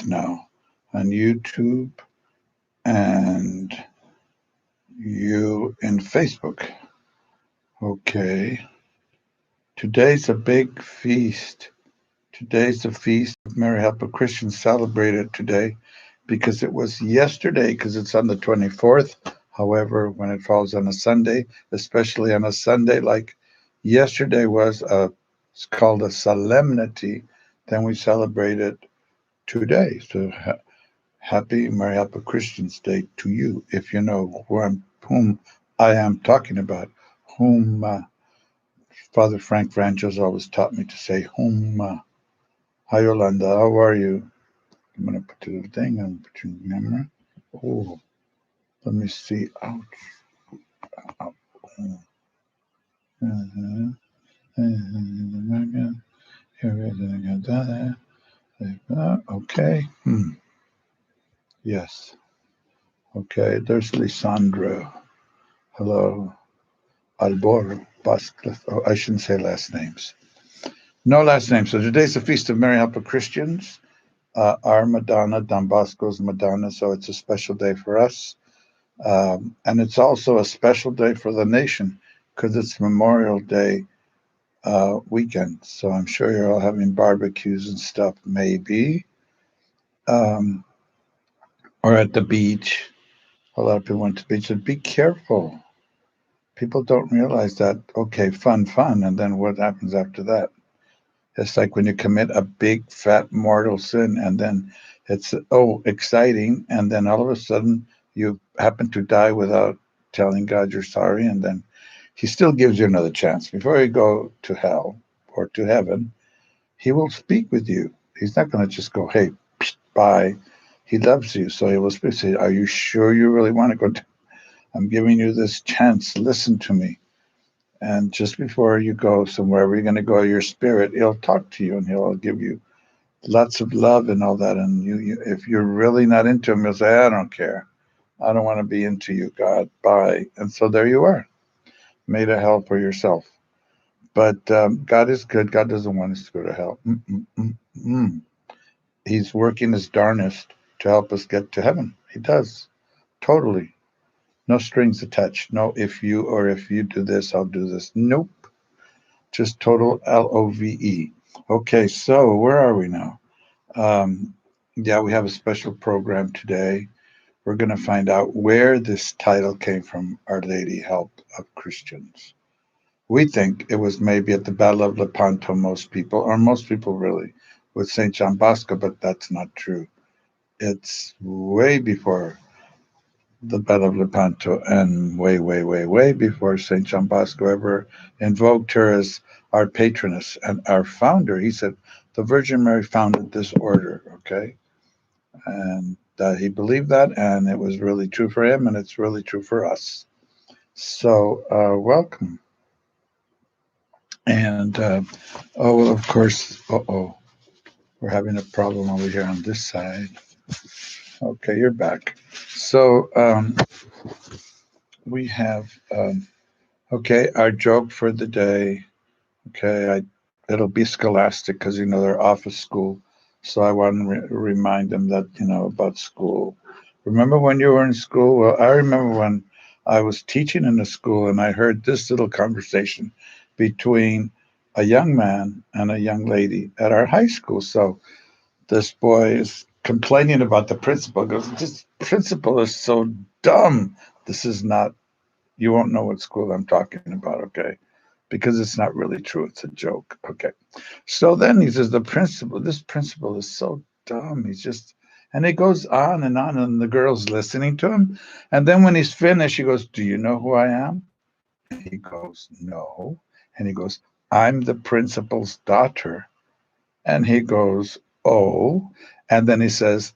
both now on YouTube and you in Facebook. Okay. Today's a big feast. Today's the feast of Mary Help of Christians celebrated today because it was yesterday, because it's on the 24th. However, when it falls on a Sunday, especially on a Sunday like yesterday was it's called a solemnity, then we celebrate it today. So happy Mary Help of Christians Day to you, if you know whom I am talking about, whom Father Frank Francho's always taught me to say, whom. Hi, Yolanda. How are you? I'm going to put the little thing on between the camera. Oh, let me see. Ouch. Ouch. Okay. Yes. Okay. There's Lisandro. Hello. Albor Bosco. Oh, I shouldn't say last names. No last names. So today's the Feast of Mary Help of Christians. Our Madonna, Don Bosco's Madonna. So it's a special day for us. And it's also a special day for the nation because it's Memorial Day weekend. So I'm sure you're all having barbecues and stuff, maybe, um, or at the beach. A lot of people went to the beach. And be careful. People don't realize that, okay, fun, and then what happens after that? It's like when you commit a big, fat, mortal sin, and then it's, oh, exciting, and then all of a sudden you happen to die without telling God you're sorry, and then he still gives you another chance. Before you go to hell or to heaven, he will speak with you. He's not going to just go, hey, bye. He loves you, so he will speak. Say, are you sure you really want to go? I'm giving you this chance. Listen to me. And just before you go somewhere, you're going to go, your spirit, he'll talk to you and he'll give you lots of love and all that. And if you're really not into him, you'll say, I don't care. I don't want to be into you, God. Bye. And so there you are, made a hell for yourself. But God is good. God doesn't want us to go to hell. He's working his darnest to help us get to heaven. He does. Totally. No strings attached. No, if you do this, I'll do this. Nope. Just total LOVE. Okay, so where are we now? Yeah, we have a special program today. We're going to find out where this title came from, Our Lady Help of Christians. We think it was maybe at the Battle of Lepanto, most people really, with St. John Bosco, but that's not true. It's way before the Battle of Lepanto and way before St. John Bosco ever invoked her as our patroness and our founder. He said the Virgin Mary founded this order, okay? And he believed that, and it was really true for him, and it's really true for us. So, welcome. And, oh, of course, we're having a problem over here on this side. Okay, you're back. So, we have, okay, our joke for the day. Okay, it'll be scholastic because they're off of school, so I want to remind them that about school. Remember when you were in school? Well, I remember when I was teaching in a school and I heard this little conversation between a young man and a young lady at our high school. So this boy is complaining about the principal. Goes, this principal is so dumb. This is not. You won't know what school I'm talking about. Okay, because it's not really true. It's a joke. Okay. So then he says, this principal is so dumb. And it goes on, and the girl's listening to him. And then when he's finished, he goes, do you know who I am? And he goes, no. And he goes, I'm the principal's daughter. And he goes, oh. And then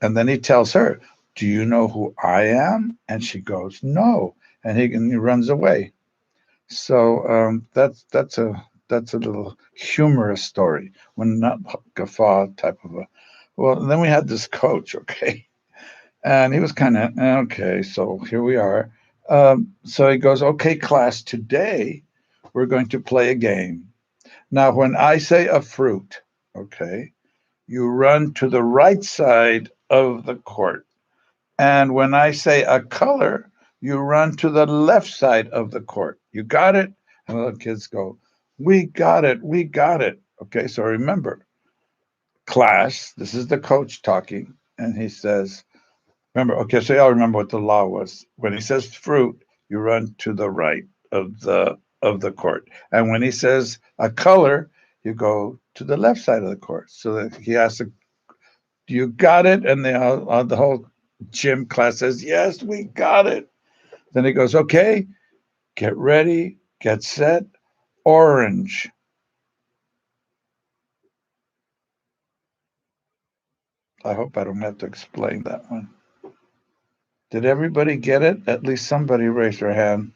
and then he tells her, do you know who I am? And she goes, no. And he runs away. So that's a little humorous story, when not guffaw type of a. Well, then we had this coach, okay, and he was kind of okay. So here we are. So he goes, okay, class, today we're going to play a game. Now, when I say a fruit, okay, you run to the right side of the court. And when I say a color, you run to the left side of the court. You got it? And the kids go, we got it. We got it. Okay, so remember, class, this is the coach talking. And he says, remember, okay, so y'all remember what the law was. When he says fruit, you run to the right of the court. And when he says a color, you go to the left side of the court. So that he asks, you got it? And the whole gym class says, yes, we got it. Then he goes, okay, get ready, get set, orange. I hope I don't have to explain that one. Did everybody get it? At least somebody raised their hand.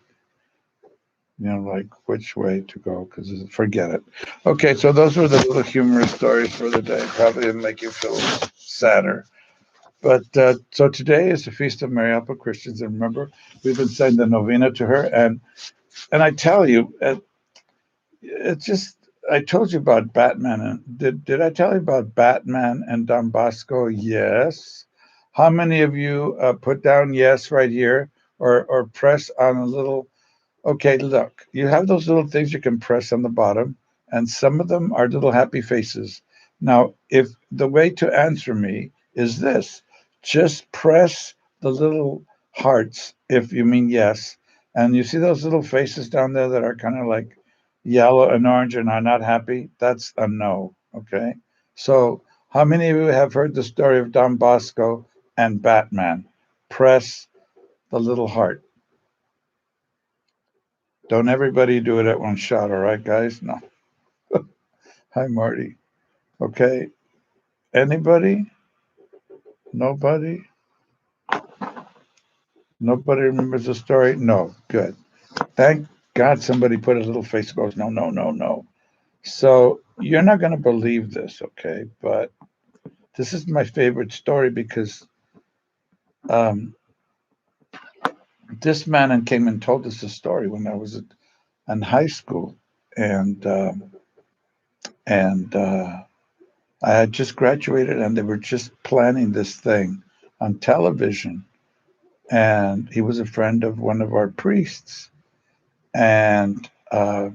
Like which way to go, because forget it. Okay, so those were the little humorous stories for the day. Probably didn't make you feel sadder. But so today is the feast of Mary Help of Christians. And remember, we've been saying the novena to her. And I tell you, it's just, I told you about Batman. And did I tell you about Batman and Don Bosco? Yes. How many of you put down yes right here, or press on a little? Okay, look, you have those little things you can press on the bottom, and some of them are little happy faces. Now, if the way to answer me is this, just press the little hearts if you mean yes. And you see those little faces down there that are kind of like yellow and orange and are not happy? That's a no, okay? So, how many of you have heard the story of Don Bosco and Batman? Press the little heart. Don't everybody do it at one shot, all right, guys? No. Hi, Marty. Okay. Anybody? Nobody? Nobody remembers the story? No. Good. Thank God somebody put a little face goes, no, no, no, no. So you're not going to believe this, okay? But this is my favorite story because um, this man came and told us a story when I was in high school. And I had just graduated and they were just planning this thing on television. And he was a friend of one of our priests. And you're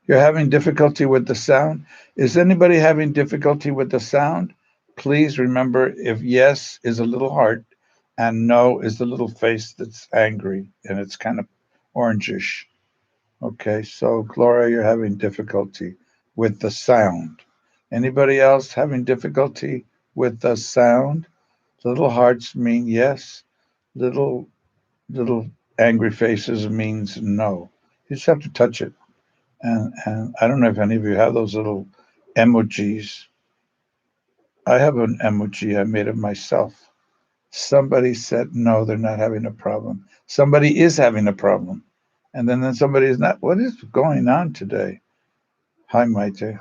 having difficulty with the sound. Is anybody having difficulty with the sound? Please remember, if yes is a little heart and no is the little face that's angry and it's kind of orangish. Okay, so Gloria, you're having difficulty with the sound. Anybody else having difficulty with the sound? Little hearts mean yes. Little angry faces means no. You just have to touch it. And I don't know if any of you have those little emojis. I have an emoji I made of myself. Somebody said no, they're not having a problem. Somebody is having a problem. And then somebody is not. What is going on today? Hi, Maite.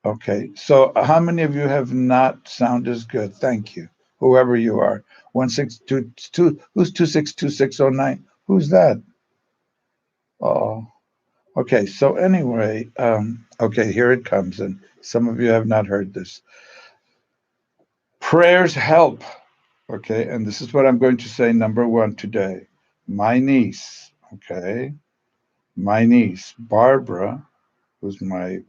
Okay, so how many of you have not sound is good? Thank you, whoever you are. 1622, who's 262609? Who's that? Oh, okay. So anyway, okay, here it comes, and some of you have not heard this. Prayers help. Okay, and this is what I'm going to say. Number one today, my niece. Okay, my niece Barbara, who's my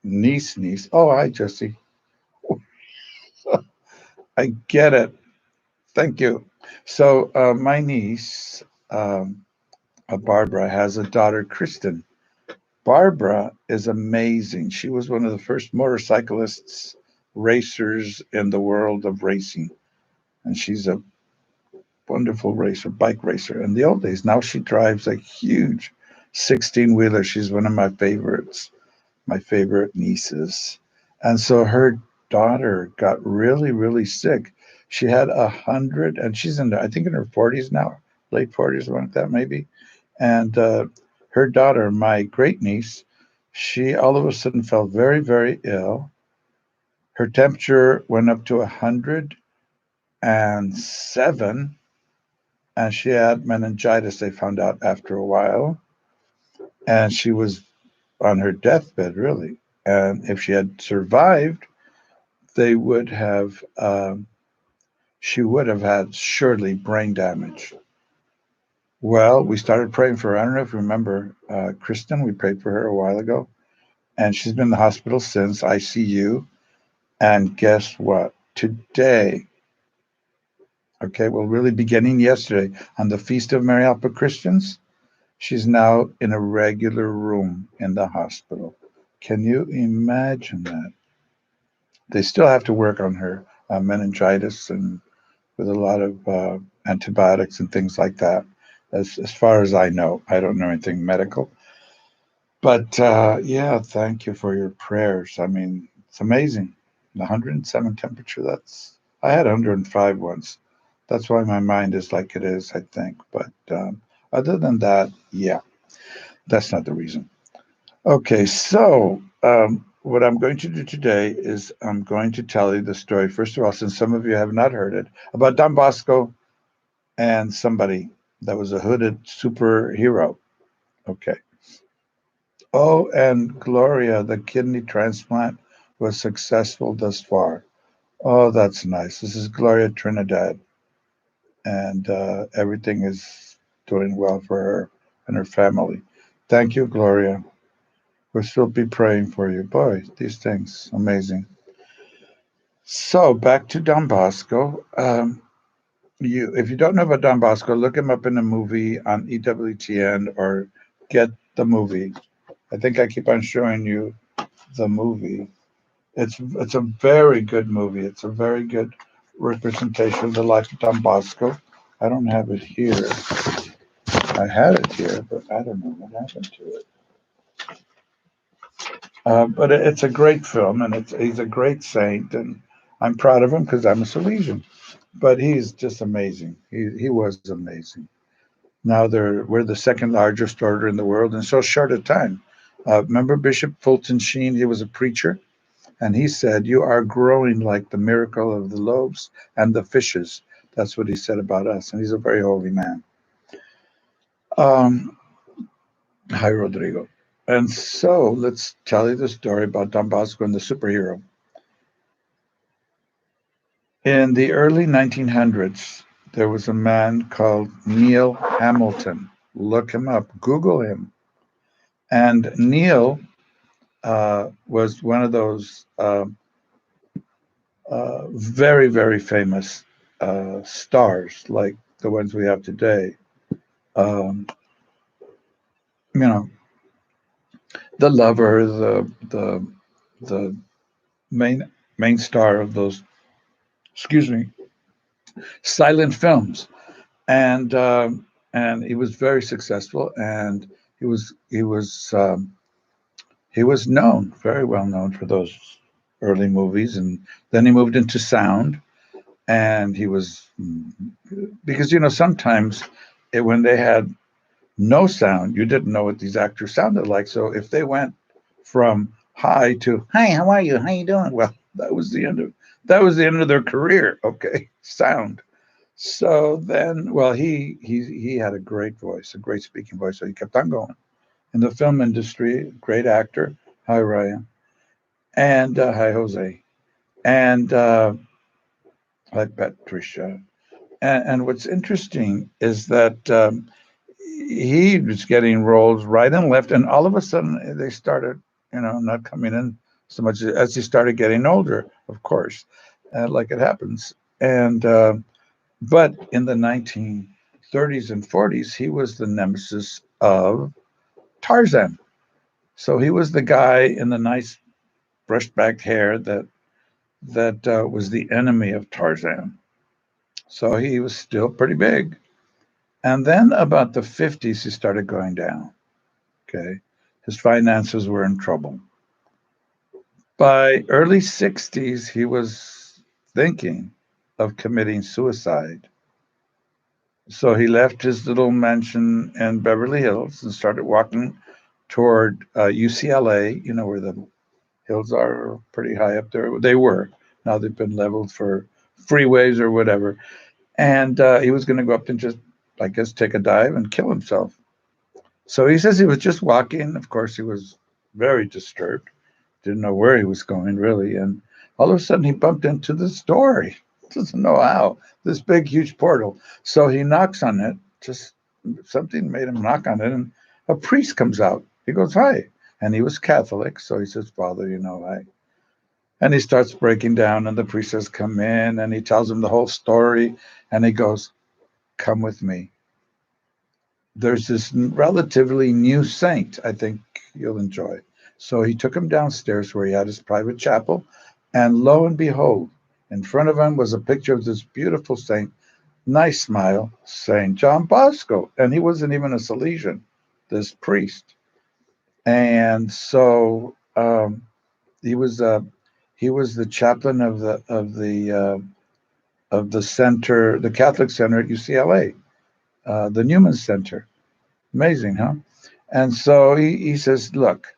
niece. Oh, hi, Jesse. I get it. Thank you. So my niece, Barbara, has a daughter, Kristen. Barbara is amazing. She was one of the first motorcyclists, racers in the world of racing. And she's a wonderful racer, bike racer. In the old days, now she drives a huge 16 wheeler. She's one of my favorites, my favorite nieces. And so her daughter got really, really sick. She had 100, and she's I think in her 40s now, late 40s, something like that, maybe. And her daughter, my great niece, she all of a sudden felt very, very ill. Her temperature went up to 107, and she had meningitis, they found out after a while. And she was on her deathbed, really. And if she had survived, they would have, she would have had surely brain damage. Well, we started praying for her. I don't know if you remember Kristen. We prayed for her a while ago, and she's been in the hospital since ICU. And guess what? Today, okay, well, really beginning yesterday on the Feast of Mary Help of Christians, she's now in a regular room in the hospital. Can you imagine that? They still have to work on her meningitis and with a lot of antibiotics and things like that. As far as I know, I don't know anything medical. But yeah, thank you for your prayers. I mean, it's amazing. 107 temperature. I had 105 once. That's why my mind is like it is, I think. But other than that, yeah, that's not the reason. Okay, so what I'm going to do today is I'm going to tell you the story, first of all, since some of you have not heard it, about Don Bosco and somebody that was a hooded superhero. Okay. Oh, and Gloria, the kidney transplant was successful thus far. Oh, that's nice. This is Gloria Trinidad, and everything is doing well for her and her family. Thank you, Gloria. We'll still be praying for you. Boy, these things, amazing. So back to Don Bosco. If you don't know about Don Bosco, look him up in a movie on EWTN or get the movie. I think I keep on showing you the movie. It's a very good movie. It's a very good representation of the life of Don Bosco. I don't have it here. I had it here, but I don't know what happened to it. But it's a great film, and he's a great saint, and I'm proud of him because I'm a Salesian. But he's just amazing. He was amazing. Now we're the second largest order in the world in so short a time. Remember Bishop Fulton Sheen? He was a preacher, and he said, "You are growing like the miracle of the loaves and the fishes." That's what he said about us, and he's a very holy man. Um, Hi, Rodrigo. And so let's tell you the story about Don Bosco and the superhero. In the early 1900s, there was a man called Neil Hamilton. Look him up, Google him. And Neil was one of those very, very famous stars, like the ones we have today. Um, you know, the lover, the main star of those, excuse me, silent films, and and he was very successful, and he was he was um, he was known, very well known for those early movies, and then he moved into sound, and he was because sometimes when they had no sound, you didn't know what these actors sounded like. So if they went from hi to hi, how are you? How you doing? Well, that was the end of their career. Okay, sound. So then, well, he had a great voice, a great speaking voice. So he kept on going in the film industry. Great actor. Hi, Ryan, and hi, Jose, and hi, Patricia. And what's interesting is that he was getting roles right and left, and all of a sudden they started, not coming in so much as he started getting older, of course, like it happens. And but in the 1930s and 40s, he was the nemesis of Tarzan. So he was the guy in the nice brushed back hair that was the enemy of Tarzan. So he was still pretty big. And then about the 50s, he started going down. Okay. His finances were in trouble. By early 60s, he was thinking of committing suicide. So he left his little mansion in Beverly Hills and started walking toward UCLA, where the hills are pretty high up there. They were. Now they've been leveled for freeways or whatever. And he was going to go up and just, I guess, take a dive and kill himself. So he says he was just walking. Of course, he was very disturbed, didn't know where he was going really. And All of a sudden, he bumped into this door. He doesn't know how, this big, huge portal. So he knocks on it. Just something made him knock on it, and a priest comes out. He goes, "Hi." And he was Catholic. So he says, "Father, hi." And he starts breaking down, and the priest says, "Come in." And he tells him the whole story. And he goes, "Come with me. There's this relatively new saint I think you'll enjoy." So he took him downstairs where he had his private chapel. And lo and behold, in front of him was a picture of this beautiful saint, nice smile, Saint John Bosco. And he wasn't even a Salesian, this priest. And so he was the chaplain of the center, the Catholic Center at UCLA, the Newman Center. Amazing, huh? And so he says, "Look,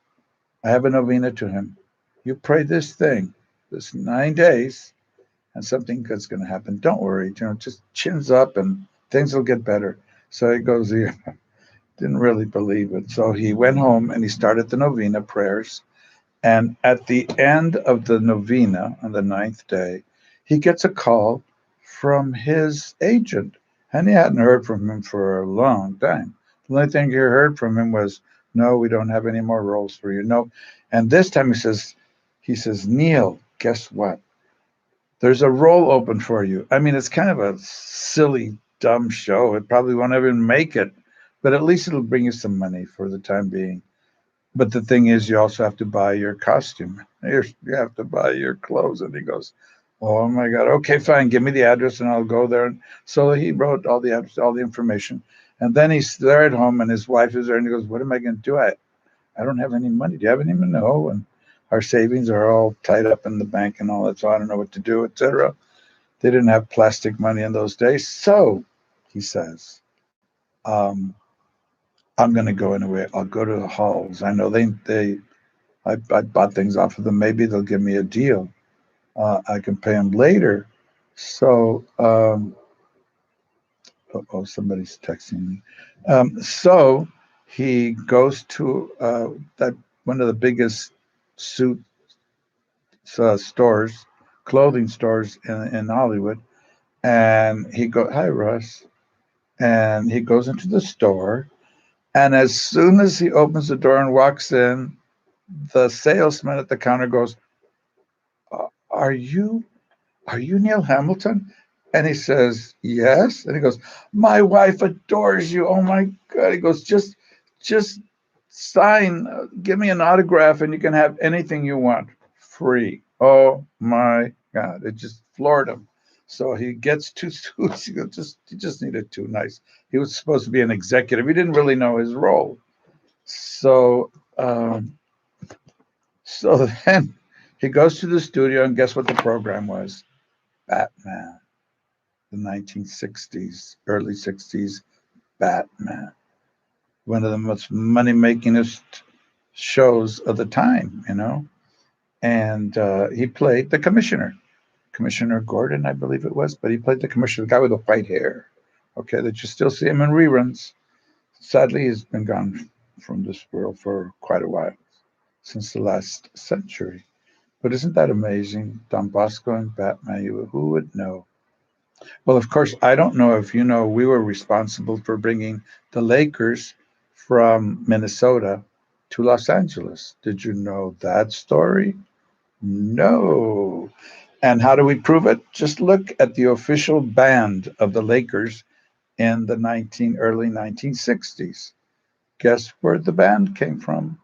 I have a novena to him. You pray this thing, this 9 days, and something good's going to happen. Don't worry, just chins up and things will get better." So he goes, he didn't really believe it. So he went home and he started the novena prayers. And at the end of the novena, on the ninth day, he gets a call from his agent. And he hadn't heard from him for a long time. The only thing he heard from him was, "No, we don't have any more roles for you." No. And this time he says, "Neil, guess what? There's a role open for you." I mean, it's kind of a silly, dumb show. It probably won't even make it, but at least it'll bring you some money for the time being. But the thing is, you also have to buy your costume. You have to buy your clothes. And he goes, "Oh my God, okay, fine. Give me the address and I'll go there." And so he wrote all the address, all the information. And then he's there at home and his wife is there and he goes, "What am I going to do? I don't have any money. Do you have any money?" "No. And our savings are all tied up in the bank and all that. So I don't know what to do," etc. They didn't have plastic money in those days. So he says, "I'm going to go anyway. I'll go to the halls. I know I bought things off of them. Maybe they'll give me a deal. I can pay them later." So, somebody's texting me. So he goes to that one of the biggest suit stores, clothing stores in Hollywood, and he go, "Hi, Russ," and he goes into the store, and as soon as he opens the door and walks in, the salesman at the counter goes, "Are you Neil Hamilton?" And he says, "Yes." And he goes, "My wife adores you. Oh my God." He goes, just sign, give me an autograph and you can have anything you want free." Oh my God. It just floored him. So he gets two suits. He just needed two nice. He was supposed to be an executive. He didn't really know his role. So, so then he goes to the studio and guess what the program was? Batman. The 1960s, early 60s Batman. One of the most money makingest shows of the time. And he played the commissioner, Commissioner Gordon, I believe it was, but he played the commissioner, the guy with the white hair. Okay, that you still see him in reruns. Sadly, he's been gone from this world for quite a while, since the last century. But isn't that amazing? Don Bosco and Batman, who would know? Well, of course, I don't know if you know, we were responsible for bringing the Lakers from Minnesota to Los Angeles. Did you know that story? No. And how do we prove it? Just look at the official band of the Lakers in the early 1960s. Guess where the band came from?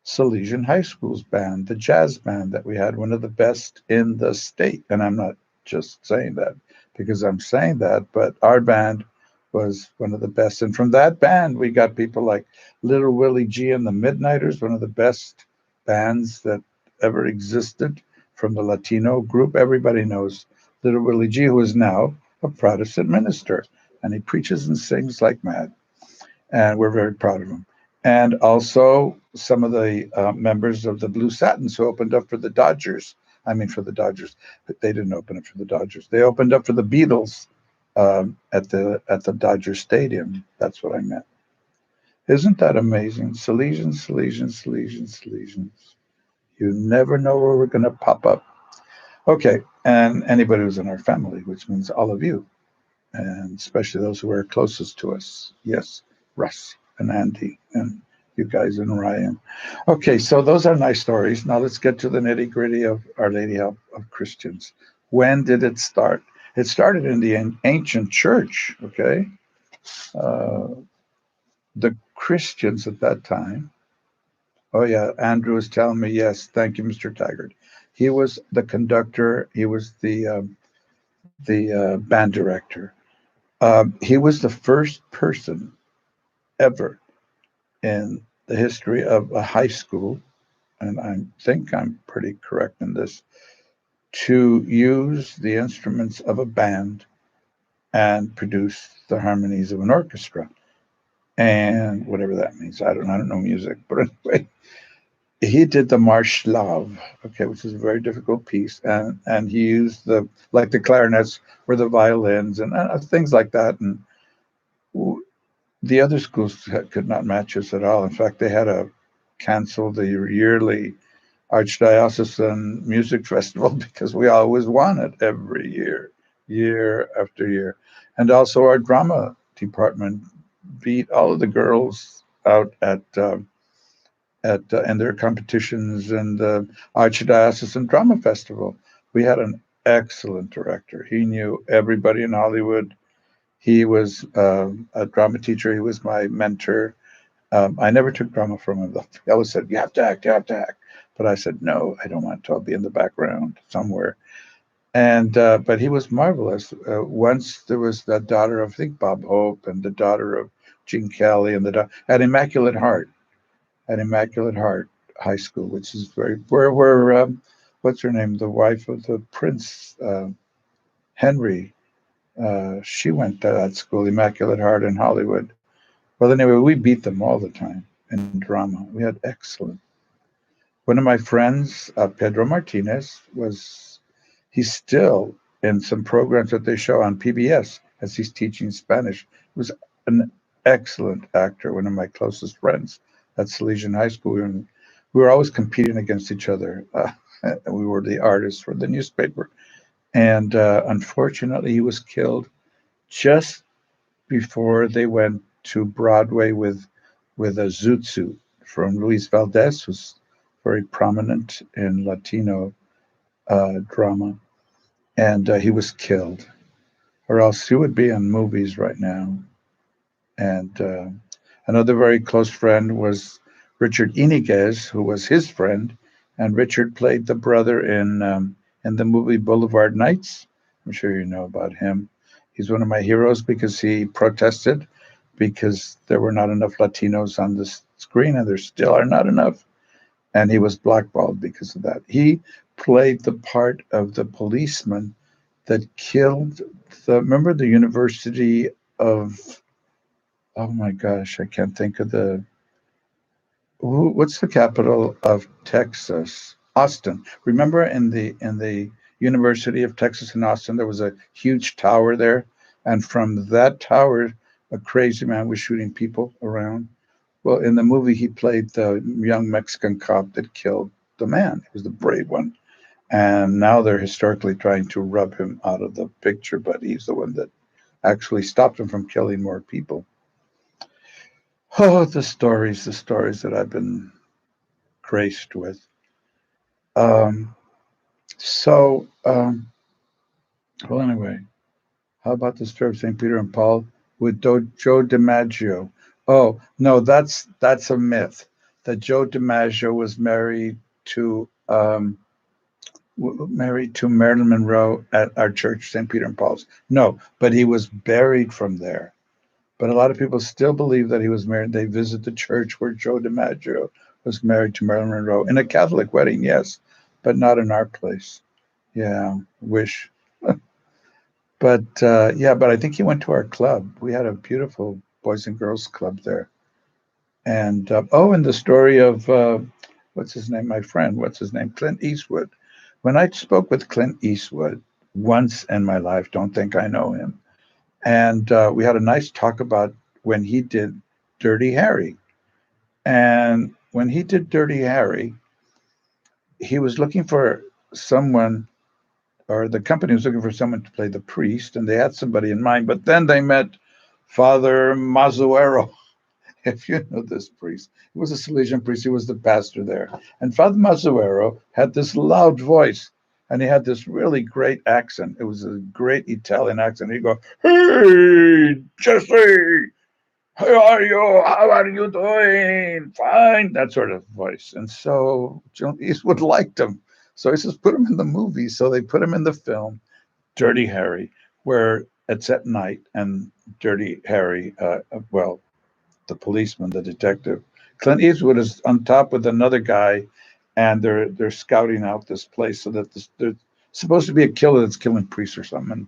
Salesian High School's band, the jazz band that we had, one of the best in the state. And I'm not just saying that because I'm saying that, but our band was one of the best. And from that band, we got people like Little Willie G and the Midnighters, one of the best bands that ever existed from the Latino group. Everybody knows Little Willie G, who is now a Protestant minister, and he preaches and sings like mad. And we're very proud of him. And also some of the members of the Blue Satins who opened up for the Dodgers. I mean, for the Dodgers, but they didn't open up for the Dodgers. They opened up for the Beatles at the Dodger Stadium. That's what I meant. Isn't that amazing? Salesians, Salesians, Salesians, Salesians. You never know where we're going to pop up. Okay, and anybody who's in our family, which means all of you, and especially those who are closest to us. Yes, Russ and Andy and you guys and Ryan. Okay, so those are nice stories. Now let's get to the nitty gritty of Our Lady of Christians. When did it start? It started in the ancient church. Okay, uh, the Christians at that time. Oh yeah, Andrew was telling me. Yes, thank you, Mr. Taggart. He was the conductor. He was the band director. He was the first person ever in the history of a high school, and I think I'm pretty correct in this, to use the instruments of a band and produce the harmonies of an orchestra. And whatever that means, I don't know music, but anyway, he did the Marsch Slav, okay, which is a very difficult piece, and he used the like the clarinets or the violins and things like that, and the other schools could not match us at all. In fact, they had to cancel the yearly Archdiocesan Music Festival because we always won it every year, year after year. And also, our drama department beat all of the girls out at in their competitions and the Archdiocesan Drama Festival. We had an excellent director. He knew everybody in Hollywood. He was a drama teacher. He was my mentor. I never took drama from him. He always said, "You have to act, you have to act." But I said, "No, I don't want to. I'll be in the background somewhere." And but he was marvelous. Once there was the daughter of, I think, Bob Hope, and the daughter of Gene Kelly, and at Immaculate Heart High School, which is very where what's her name, the wife of the Prince Henry. She went to that school, Immaculate Heart in Hollywood. Well, anyway, we beat them all the time in drama. We had excellent. One of my friends, Pedro Martinez, he's still in some programs that they show on PBS as he's teaching Spanish. He was an excellent actor, one of my closest friends at Salesian High School. We were always competing against each other. We were the artists for the newspaper. And unfortunately, he was killed just before they went to Broadway with a Zoot Suit from Luis Valdez, who's very prominent in Latino drama, and he was killed, or else he would be in movies right now. And another very close friend was Richard Iniguez, who was his friend, and Richard played the brother in the movie Boulevard Nights. I'm sure you know about him. He's one of my heroes because he protested because there were not enough Latinos on the screen, and there still are not enough. And he was blackballed because of that. He played the part of the policeman that killed remember the University of, oh my gosh, I can't think of what's the capital of Texas? Austin. Remember in the University of Texas in Austin, there was a huge tower there, and from that tower, a crazy man was shooting people around. Well, in the movie, he played the young Mexican cop that killed the man. He was the brave one, and now they're historically trying to rub him out of the picture, but he's the one that actually stopped him from killing more people. Oh, the stories that I've been graced with. Um, so, well, anyway, how about the story of St. Peter and Paul with Joe DiMaggio? Oh, no, that's a myth. That Joe DiMaggio was married to Marilyn Monroe at our church, St. Peter and Paul's. No, but he was buried from there. But a lot of people still believe that he was married. They visit the church where Joe DiMaggio was married to Marilyn Monroe in a Catholic wedding, yes, but not in our place. Yeah, wish. But yeah, but I think he went to our club. We had a beautiful boys and girls club there. And oh, and the story of what's his name? My friend, what's his name? Clint Eastwood. When I spoke with Clint Eastwood once in my life, don't think I know him. And we had a nice talk about when he did Dirty Harry. And when he did Dirty Harry, he was looking for someone or the company was looking for someone to play the priest, and they had somebody in mind. But then they met Father Mazzuero. If you know this priest, he was a Salesian priest. He was the pastor there. And Father Mazzuero had this loud voice, and he had this really great accent. It was a great Italian accent. He'd go, "Hey, Jesse, how are you? How are you doing? Fine." That sort of voice. And so John Eastwood liked him. So he says, put him in the movie. So they put him in the film, Dirty Harry, where it's at night, and Dirty Harry, well, the policeman, the detective. Clint Eastwood is on top with another guy, and they're scouting out this place so that there's supposed to be a killer that's killing priests or something,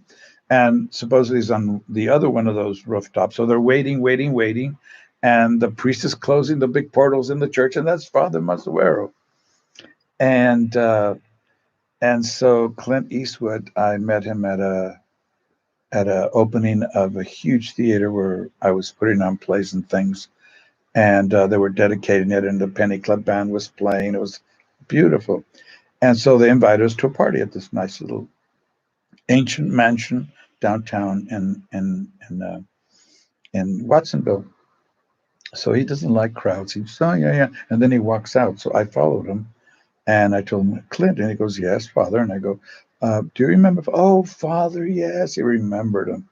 and supposedly he's on the other one of those rooftops. So they're waiting, and the priest is closing the big portals in the church, and that's Father Mazzuero. And so Clint Eastwood, I met him at a opening of a huge theater where I was putting on plays and things, and they were dedicating it, and the Penny Club band was playing. It was beautiful, and so they invited us to a party at this nice little ancient mansion downtown in Watsonville. So he doesn't like crowds. He says, "Oh yeah, yeah," and then he walks out. So I followed him, and I told him, "Clint," and he goes, "Yes, Father," and I go, "Do you remember?" "Oh, Father, yes." He remembered him,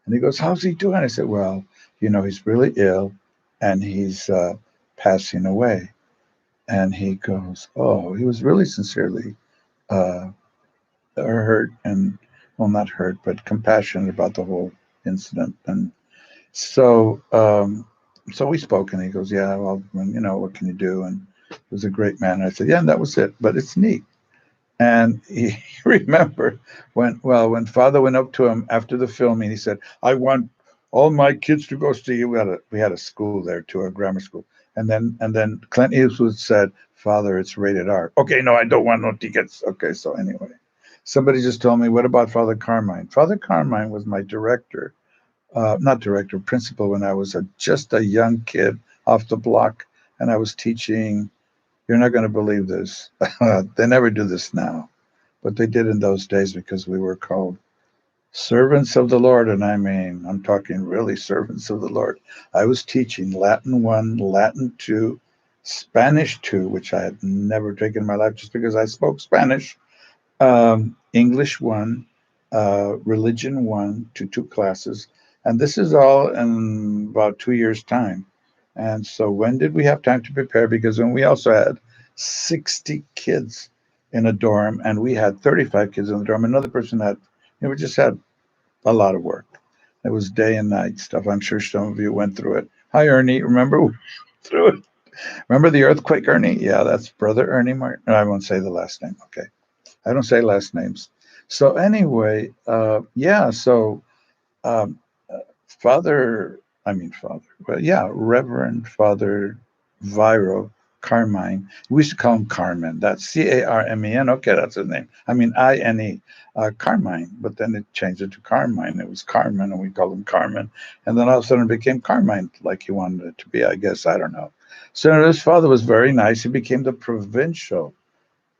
and he goes, "How's he doing?" I said, "Well, he's really ill, and he's passing away." And he goes, "Oh," he was really sincerely uh, hurt, and, well, not hurt, but compassionate about the whole incident. And so, so we spoke, and he goes, "Yeah, well, what can you do?" And he was a great man. And I said, "Yeah, and that was it. But it's neat." And he remembered when Father went up to him after the filming, he said, "I want all my kids to go see you." We had a school there too, a grammar school. And then Clint Eastwood said, "Father, it's rated R." "Okay, no, I don't want no tickets." Okay, so anyway, somebody just told me, what about Father Carmine? Father Carmine was my director, not director, principal, when I was just a young kid off the block, and I was teaching. You're not going to believe this. They never do this now, but they did in those days because we were called servants of the Lord. And I mean, I'm talking really servants of the Lord. I was teaching Latin 1, Latin 2, Spanish 2, which I had never taken in my life just because I spoke Spanish, English 1, religion 1 to 2 classes. And this is all in about 2 years' time. And so when did we have time to prepare? Because when we also had 60 kids in a dorm, and we had 35 kids in the dorm, another person had, we just had a lot of work. It was day and night stuff. I'm sure some of you went through it. Hi, Ernie. Remember we through it? Remember the earthquake, Ernie? Yeah, that's Brother Ernie Martin. I won't say the last name. Okay. I don't say last names. So anyway, yeah. So um, uh, Father, yeah, Reverend Father Viro Carmine. We used to call him Carmen. That's Carmen. Okay, that's his name. I mean, Ine, Carmine. But then it changed it to Carmine. It was Carmen, and we called him Carmen. And then all of a sudden it became Carmine, like he wanted it to be, I guess. I don't know. So his father was very nice. He became the provincial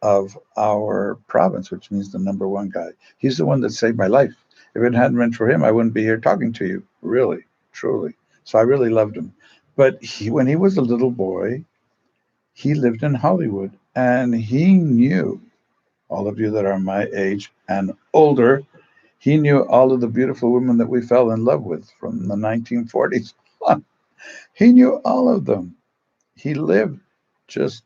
of our province, which means the number one guy. He's the one that saved my life. If it hadn't been for him, I wouldn't be here talking to you, really, truly. So I really loved him. But when he was a little boy, he lived in Hollywood, and he knew, all of you that are my age and older, he knew all of the beautiful women that we fell in love with from the 1940s on. He knew all of them. He lived just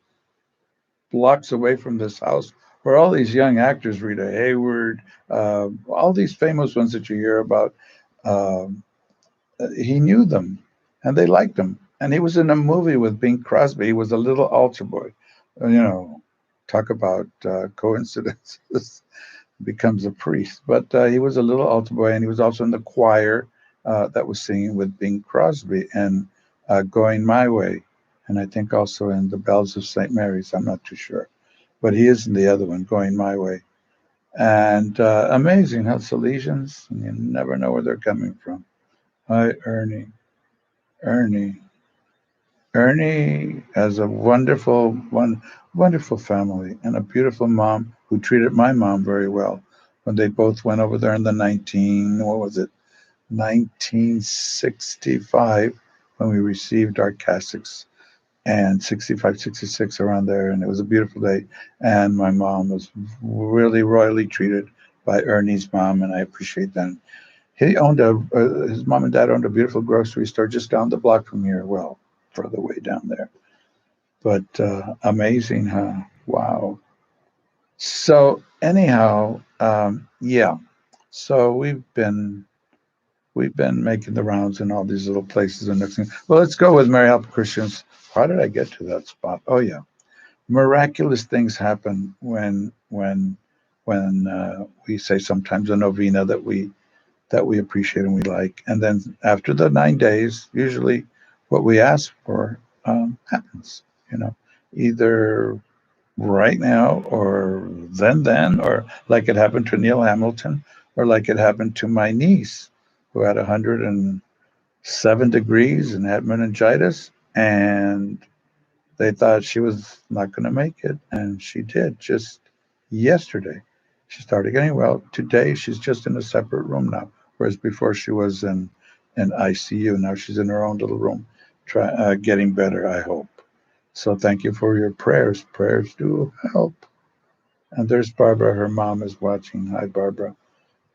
blocks away from this house where all these young actors, Rita Hayward, all these famous ones that you hear about, um, he knew them, and they liked him. And he was in a movie with Bing Crosby. He was a little altar boy. Talk about coincidences. Becomes a priest. But he was a little altar boy, and he was also in the choir that was singing with Bing Crosby and Going My Way. And I think also in the Bells of St. Mary's. I'm not too sure. But he is in the other one, Going My Way. And amazing how Salesians, you never know where they're coming from. Hi, Ernie. Ernie. Ernie has a wonderful family and a beautiful mom who treated my mom very well. when they both went over there in the 1965, when we received our cassocks, and 65, 66 around there, and it was a beautiful day. And my mom was really royally treated by Ernie's mom, and I appreciate that. He owned his mom and dad owned a beautiful grocery store just down the block from here. Well, further way down there, but amazing, huh? Wow. So anyhow, yeah. So we've been making the rounds in all these little places and next thing. Well, let's go with Mary Help Christians. How did I get to that spot? Oh yeah, miraculous things happen when we say sometimes a novena that we appreciate and we like, and then after the 9 days, usually what we ask for happens. You know, either right now or then or like it happened to Neil Hamilton or like it happened to my niece who had 107 degrees and had meningitis, and they thought she was not going to make it, and she did. Just yesterday she started getting well. Today she's just in a separate room now, whereas before she was in ICU. Now she's in her own little room, getting better, I hope. So thank you for your prayers. Prayers do help. And there's Barbara. Her mom is watching. Hi, Barbara.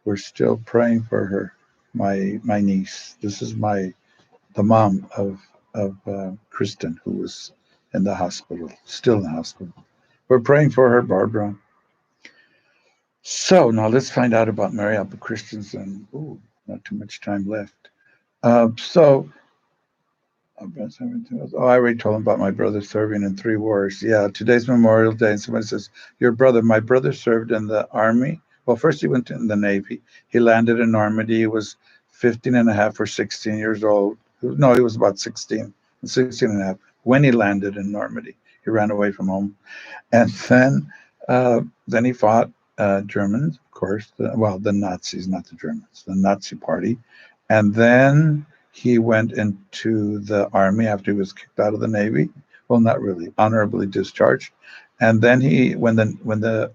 We're still praying for her, my niece. This is the mom of Kristen, who was in the hospital, still in the hospital. We're praying for her, Barbara. So now let's find out about Mary Apple Christians, and ooh, not too much time left. So Oh, I already told him about my brother serving in 3 wars. Yeah, today's Memorial Day, and somebody says, "Your brother, my brother served in the army." Well, first he went in the Navy. He landed in Normandy. He was 15 and a half or 16 years old. No, he was about 16 and a half when he landed in Normandy. He ran away from home. And then he fought Germans, of course. The Nazis, not the Germans, the Nazi Party. And then he went into the army after he was kicked out of the Navy. Well, not really, honorably discharged. And then when the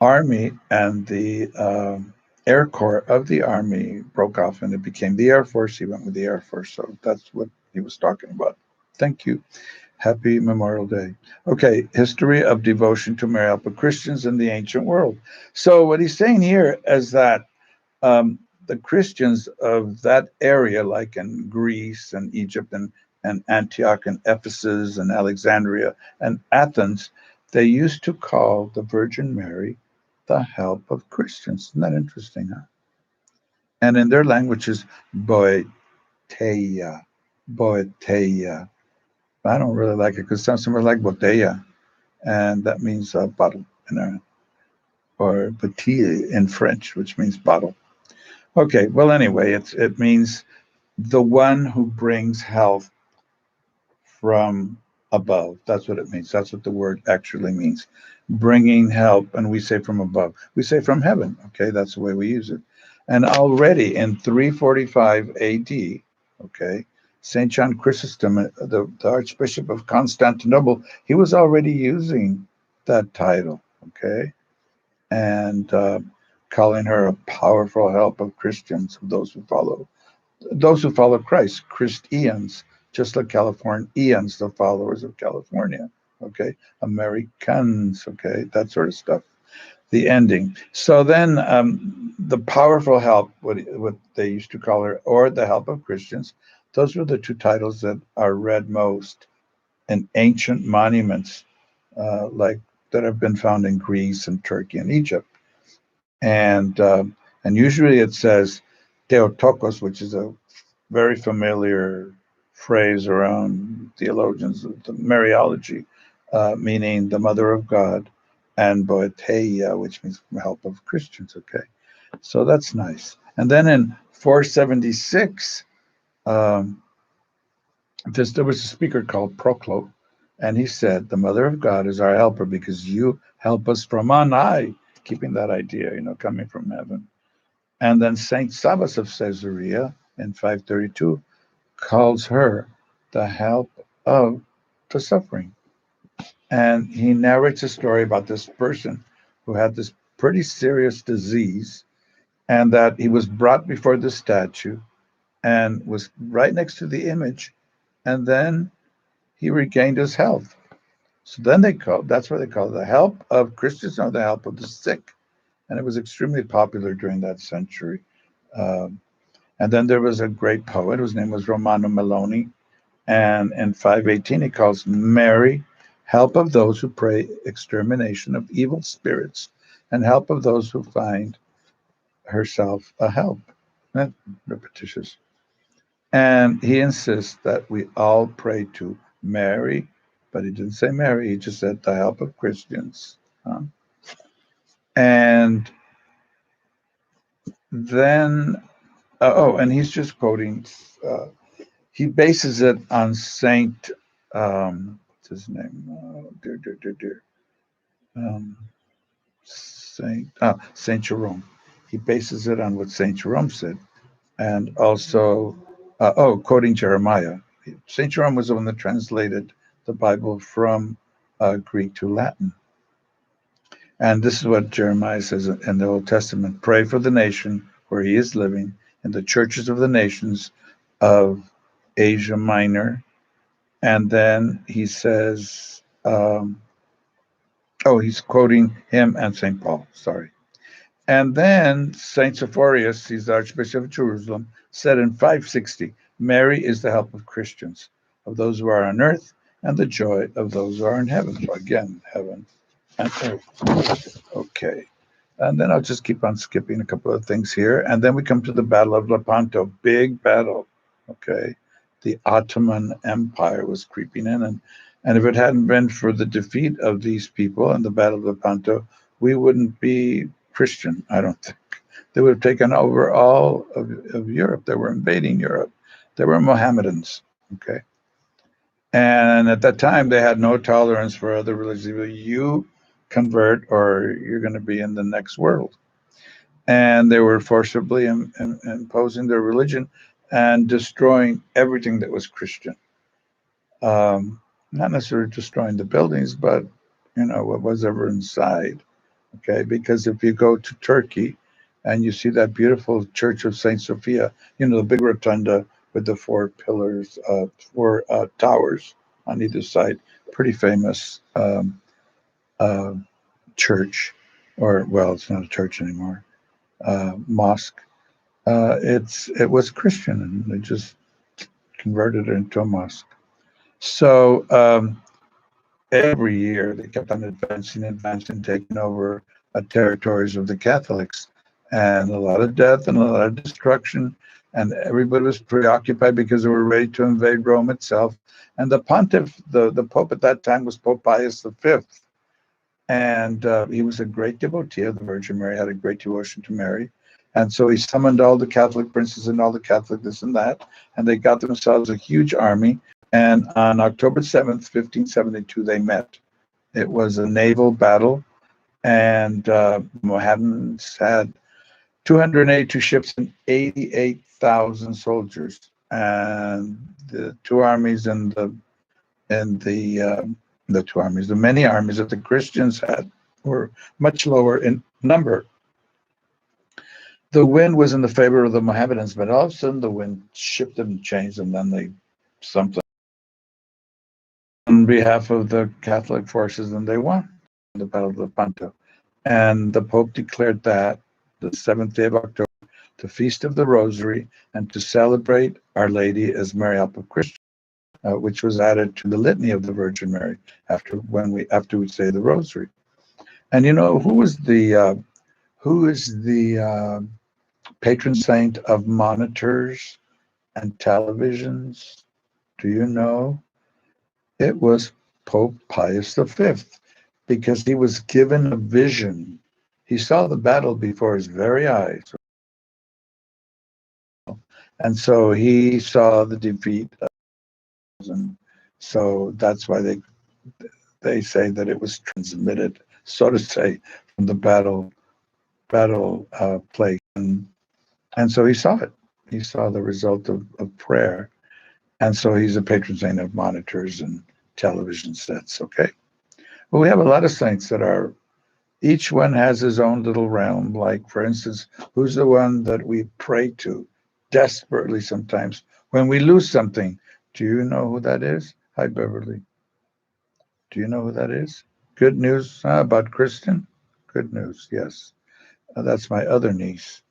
army and the Air Corps of the army broke off and it became the Air Force, he went with the Air Force. So that's what he was talking about. Thank you. Happy Memorial Day. Okay, history of devotion to Mary Help of Christians in the ancient world. So what he's saying here is that the Christians of that area, like in Greece and Egypt and Antioch and Ephesus and Alexandria and Athens, they used to call the Virgin Mary the help of Christians. Isn't that interesting, huh? And in their language is Boeteia, Boeteia. I don't really like it because it sounds somewhere like botella, and that means bottle, or bouteille in French, which means bottle. Okay, well, anyway, it means the one who brings health from above. That's what it means. That's what the word actually means. Bringing help, and we say from above. We say from heaven. Okay, that's the way we use it. And already in 345 AD, okay, St. John Chrysostom, the Archbishop of Constantinople, he was already using that title, okay, and calling her a powerful help of Christians, of those who follow Christ, Christians, just like Californians, the followers of California, okay, Americans, okay, that sort of stuff. The ending. So then, the powerful help, what they used to call her, or the help of Christians, those were the two titles that are read most in ancient monuments, like that have been found in Greece and Turkey and Egypt, and usually it says Theotokos, which is a very familiar phrase around theologians of the Mariology, meaning the mother of God, and Boeteia, which means help of Christians. Okay, so that's nice. And then in 476, um, there was a speaker called Proclo, and he said, "The mother of God is our helper because you help us from on high," keeping that idea, coming from heaven. And then Saint Sabas of Caesarea in 532 calls her the help of the suffering. And he narrates a story about this person who had this pretty serious disease, and that he was brought before the statue and was right next to the image, and then he regained his health. So then that's what they call it, the help of Christians or the help of the sick. And it was extremely popular during that century. Um, and then there was a great poet whose name was Romano Meloni. And in 518, he calls Mary help of those who pray extermination of evil spirits and help of those who find herself a help. That's repetitious. And he insists that we all pray to Mary, but he didn't say Mary, he just said the help of Christians. And then, and he's just quoting, he bases it on Saint, what's his name? Um, Saint Jerome. He bases it on what Saint Jerome said. And also, quoting Jeremiah. St. Jerome was the one that translated the Bible from Greek to Latin. And this is what Jeremiah says in the Old Testament: pray for the nation where he is living, in the churches of the nations of Asia Minor. And then he says, he's quoting him and St. Paul, sorry. And then St. Sephorius, he's the Archbishop of Jerusalem, said in 560, Mary is the help of Christians, of those who are on earth, and the joy of those who are in heaven. So again, heaven and earth. Okay. And then I'll just keep on skipping a couple of things here. And then we come to the Battle of Lepanto, big battle. Okay. The Ottoman Empire was creeping in. And if it hadn't been for the defeat of these people in the Battle of Lepanto, we wouldn't be Christian, I don't think. They would have taken over all of Europe. They were invading Europe. They were Mohammedans, okay? And at that time, they had no tolerance for other religions. You convert or you're going to be in the next world. And they were forcibly imposing their religion and destroying everything that was Christian. Not necessarily destroying the buildings, but, what was ever inside. Okay, because if you go to Turkey and you see that beautiful church of Saint Sophia, the big rotunda with the four pillars, four towers on either side, pretty famous church, or well, it's not a church anymore, mosque. It was Christian, and they just converted it into a mosque. So every year they kept on advancing, taking over territories of the Catholics, and a lot of death and a lot of destruction, and everybody was preoccupied because they were ready to invade Rome itself. And the pontiff, the pope at that time, was Pope Pius V, and he was a great devotee of the Virgin Mary, had a great devotion to Mary. And so he summoned all the Catholic princes and all the Catholic this and that, and they got themselves a huge army. And on October 7th, 1572, they met. It was a naval battle, and Mohammedans had 282 ships and 88,000 soldiers. And the two armies and the many armies that the Christians had were much lower in number. The wind was in the favor of the Mohammedans, but all of a sudden the wind shifted and changed, and then something on behalf of the Catholic forces, and they won the Battle of Lepanto. And the Pope declared that the 7th day of October, the Feast of the Rosary, and to celebrate Our Lady as Mary, help of Christians, which was added to the litany of the Virgin Mary after we say the Rosary. And who is the patron saint of monitors and televisions? Do you know? It was Pope Pius V, because he was given a vision. He saw the battle before his very eyes. And so he saw the defeat. And so that's why they say that it was transmitted, so to say, from the battle place. And so he saw it. He saw the result of prayer. And so he's a patron saint of monitors and television sets, okay? Well, we have a lot of saints that are Each one has his own little realm. Like, for instance, who's the one that we pray to desperately sometimes when we lose something? Do you know who that is? Hi, Beverly. Do you know who that is? Good news about Kristen? Good news, yes. That's my other niece.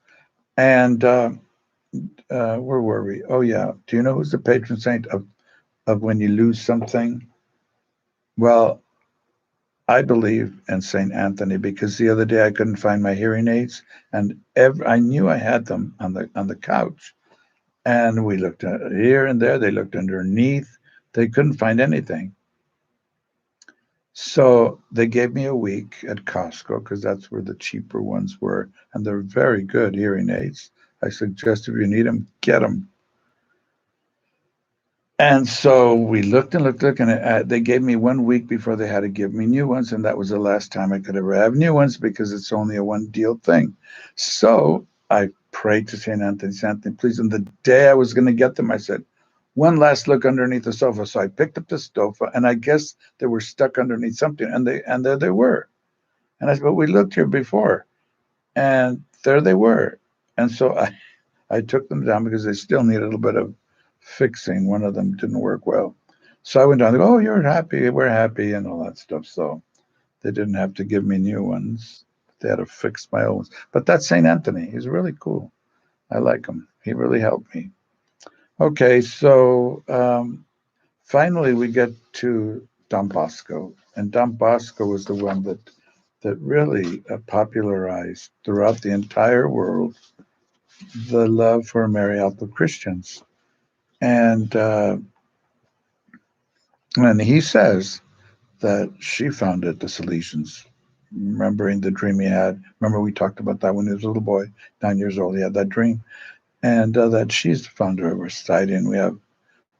And where were we? Oh, yeah. Do you know who's the patron saint of when you lose something? Well, I believe in Saint Anthony because the other day I couldn't find my hearing aids, and I knew I had them on the couch, and we looked at here and there. They looked underneath. They couldn't find anything. So they gave me a week at Costco because that's where the cheaper ones were, and they're very good hearing aids. I suggest if you need them, get them. And so we looked, and they gave me 1 week before they had to give me new ones, and that was the last time I could ever have new ones because it's only a one deal thing. So I prayed to Saint Anthony, please. And the day I was going to get them, I said, one last look underneath the sofa. So I picked up the sofa, and I guess they were stuck underneath something, and there they were. And I said, but we looked here before, and there they were. And so I took them down because they still need a little bit of fixing. One of them didn't work well. So I went down, oh, you're happy, we're happy, and all that stuff. So they didn't have to give me new ones. They had to fix my old ones. But that's St. Anthony. He's really cool. I like him. He really helped me. Okay, so finally we get to Don Bosco. And Don Bosco was the one that really popularized throughout the entire world the love for Marialpa Christians. And he says that she founded the Salesians, remembering the dream he had. Remember, we talked about that when he was a little boy, 9 years old. He had that dream, and that she's the founder of our society. And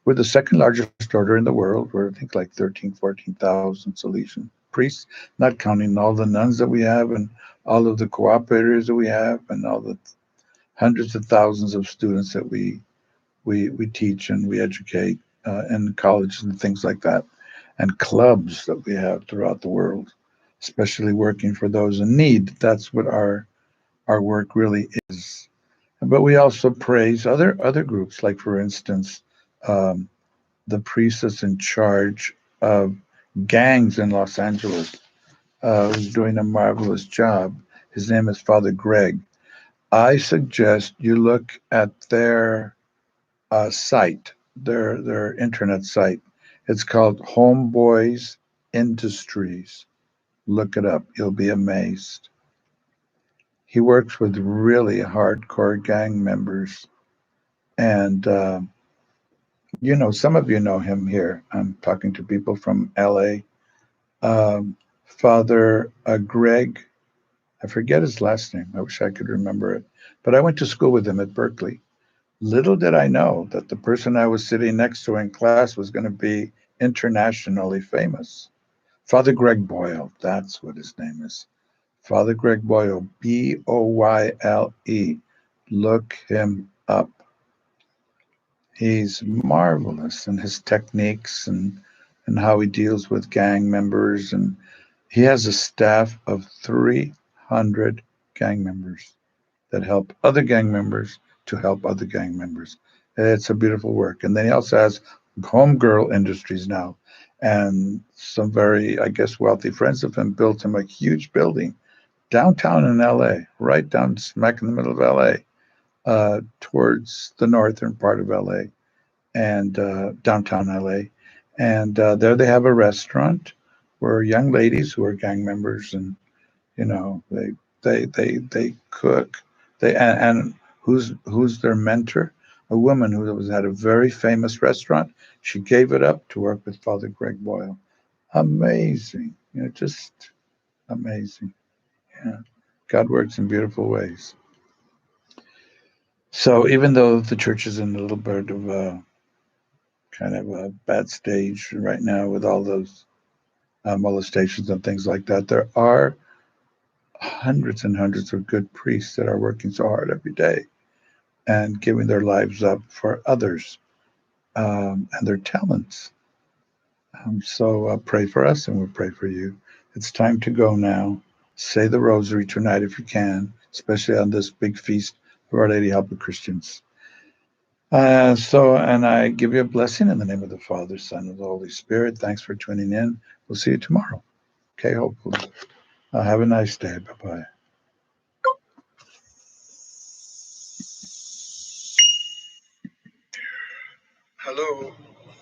we're the second largest order in the world. We're, I think, like 13, 14,000 Salesian priests, not counting all the nuns that we have and all of the cooperators that we have and all the hundreds of thousands of students that we teach and we educate in colleges and things like that, and clubs that we have throughout the world, especially working for those in need. That's what our work really is. But we also praise other groups, like for instance, um, the priest that's in charge of gangs in Los Angeles, who's doing a marvelous job. His name is Father Greg. I suggest you look at their site, their internet site. It's called Homeboys Industries. Look it up. You'll be amazed. He works with really hardcore gang members, and some of you know him here. I'm talking to people from L.A. Father Greg. I forget his last name. I wish I could remember it, but I went to school with him at Berkeley. Little did I know that the person I was sitting next to in class was going to be internationally famous. Father Greg Boyle, that's what his name is. Father Greg Boyle, Boyle. Look him up. He's marvelous in his techniques and how he deals with gang members. And he has a staff of 300 gang members that help other gang members to help other gang members. It's a beautiful work. And then he also has homegirl industries now. And some very, I guess, wealthy friends of him built him a huge building downtown in LA, right down smack in the middle of LA, towards the northern part of LA and downtown LA. And there they have a restaurant where young ladies who are gang members and they cook. And who's their mentor? A woman who was at a very famous restaurant. She gave it up to work with Father Greg Boyle. Amazing, just amazing. Yeah, God works in beautiful ways. So even though the church is in a little bit of a kind of a bad stage right now with all those molestations and things like that, there are hundreds and hundreds of good priests that are working so hard every day and giving their lives up for others and their talents. So pray for us and we'll pray for you. It's time to go now. Say the rosary tonight if you can, especially on this big feast of Our Lady Help of Christians. And I give you a blessing in the name of the Father, Son, and the Holy Spirit. Thanks for tuning in. We'll see you tomorrow. Okay, hopefully. Have a nice day. Bye-bye. Hello.